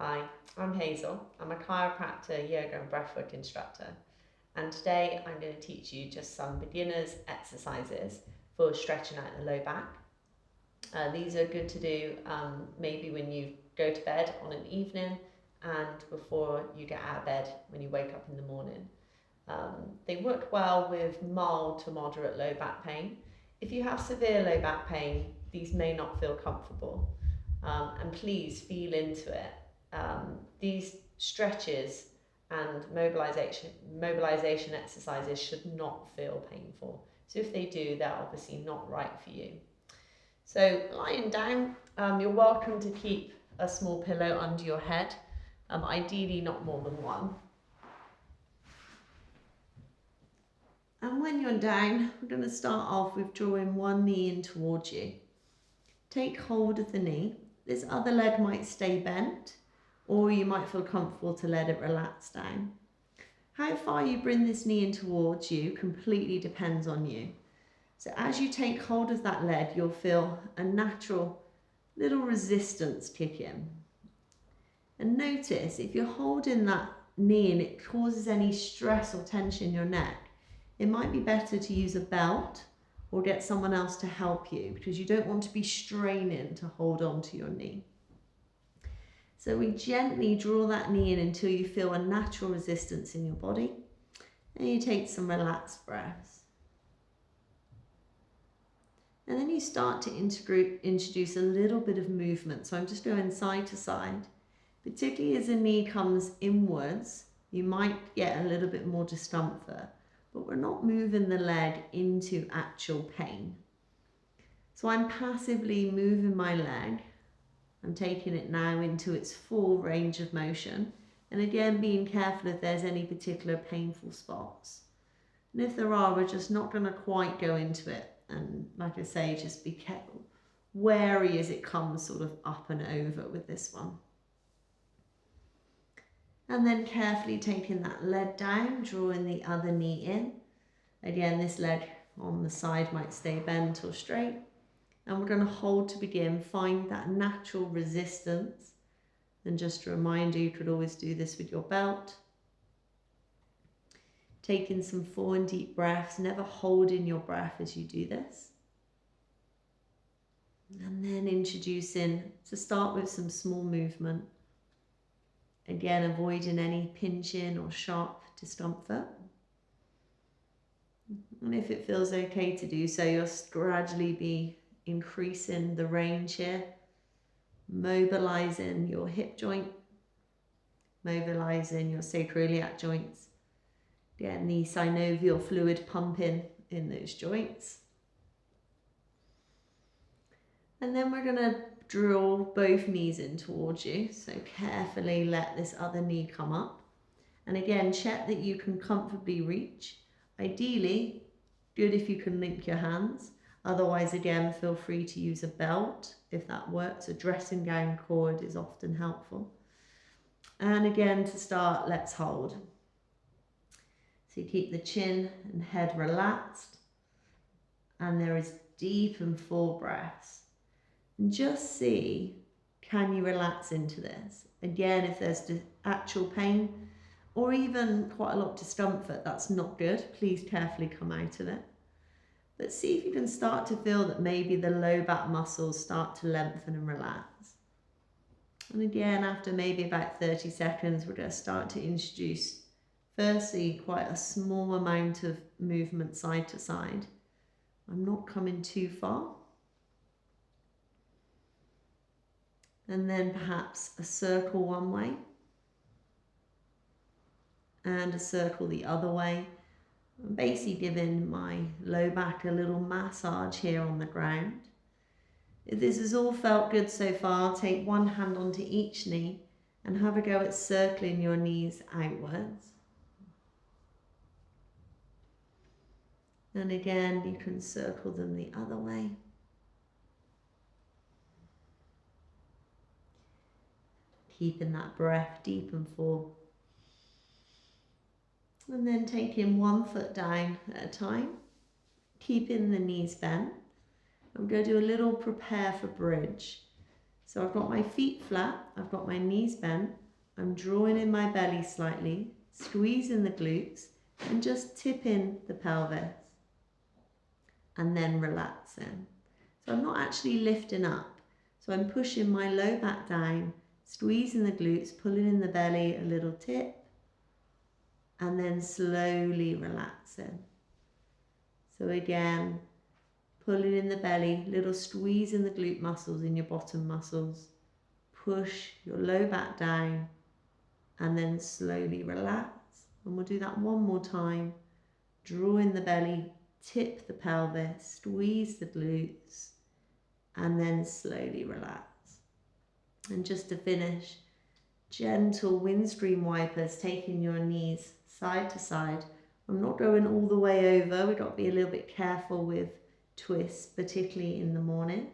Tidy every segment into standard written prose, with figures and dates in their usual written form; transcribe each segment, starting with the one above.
Hi, I'm Hazel. I'm a chiropractor, yoga and breathwork instructor. And today I'm going to teach you just some beginners exercises for stretching out the low back. These are good to do maybe when you go to bed on an evening and before you get out of bed when you wake up in the morning. They work well with mild to moderate low back pain. If you have severe low back pain, these may not feel comfortable. And please feel into it. These stretches and mobilization exercises should not feel painful. So if they do, they're obviously not right for you. So lying down, you're welcome to keep a small pillow under your head, ideally not more than one. And when you're down, we're going to start off with drawing one knee in towards you. Take hold of the knee. This other leg might stay bent, or you might feel comfortable to let it relax down. How far you bring this knee in towards you completely depends on you. So as you take hold of that leg, you'll feel a natural little resistance kick in. And notice if you're holding that knee and it causes any stress or tension in your neck, it might be better to use a belt or get someone else to help you, because you don't want to be straining to hold on to your knee. So we gently draw that knee in until you feel a natural resistance in your body, and you take some relaxed breaths. And then you start to introduce a little bit of movement. So I'm just going side to side. Particularly as the knee comes inwards, you might get a little bit more discomfort, but we're not moving the leg into actual pain. So I'm passively moving my leg. I'm taking it now into its full range of motion. And again, being careful if there's any particular painful spots. And if there are, we're just not going to quite go into it. And like I say, just be careful, wary as it comes sort of up and over with this one. And then carefully taking that leg down, drawing the other knee in. Again, this leg on the side might stay bent or straight. And we're going to hold to begin, find that natural resistance. And just to remind you could always do this with your belt. Taking some full and deep breaths, never holding your breath as you do this. And then introducing, to start with, some small movement. Again, avoiding any pinching or sharp discomfort. And if it feels okay to do so, you'll gradually be increasing the range here, mobilizing your hip joint, mobilizing your sacroiliac joints, getting the synovial fluid pumping in those joints. And then we're going to draw both knees in towards you, so carefully let this other knee come up. And again, check that you can comfortably reach. Ideally, good if you can link your hands. Otherwise, again, feel free to use a belt if that works. A dressing gown cord is often helpful. And again, to start, let's hold. So you keep the chin and head relaxed. And there is deep and full breaths. And just see, can you relax into this? Again, if there's actual pain or even quite a lot of discomfort, that's not good. Please carefully come out of it. But see if you can start to feel that maybe the low back muscles start to lengthen and relax. And again, after maybe about 30 seconds, we're going to start to introduce, firstly, quite a small amount of movement side to side. I'm not coming too far. And then perhaps a circle one way and a circle the other way. I'm basically giving my low back a little massage here on the ground. If this has all felt good so far, take one hand onto each knee and have a go at circling your knees outwards. And again, you can circle them the other way. Keeping that breath deep and full. And then taking one foot down at a time, keeping the knees bent. I'm going to do a little prepare for bridge. So I've got my feet flat, I've got my knees bent, I'm drawing in my belly slightly, squeezing the glutes, and just tipping the pelvis, and then relaxing. So I'm not actually lifting up. So I'm pushing my low back down, squeezing the glutes, pulling in the belly, a little tip, and then slowly relaxing. So again, pulling in the belly, little squeeze in the glute muscles, in your bottom muscles. Push your low back down, and then slowly relax. And we'll do that one more time. Draw in the belly, tip the pelvis, squeeze the glutes, and then slowly relax. And just to finish, gentle windscreen wipers, taking your knees side to side. I'm not going all the way over. We've got to be a little bit careful with twists, particularly in the morning.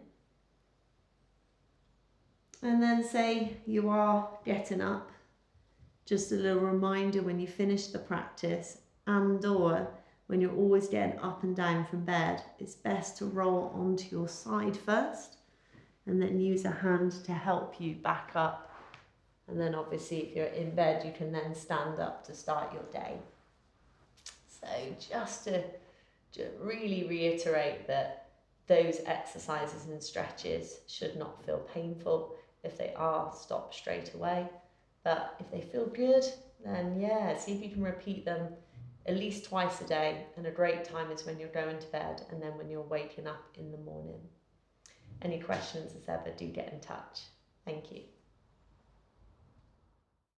And then say you are getting up. Just a little reminder when you finish the practice, and or when you're always getting up and down from bed, it's best to roll onto your side first and then use a hand to help you back up. And then obviously if you're in bed, you can then stand up to start your day. So just to really reiterate that those exercises and stretches should not feel painful. If they are, stop straight away. But if they feel good, then yeah, see if you can repeat them at least twice a day. And a great time is when you're going to bed and then when you're waking up in the morning. Any questions as ever, do get in touch. Thank you.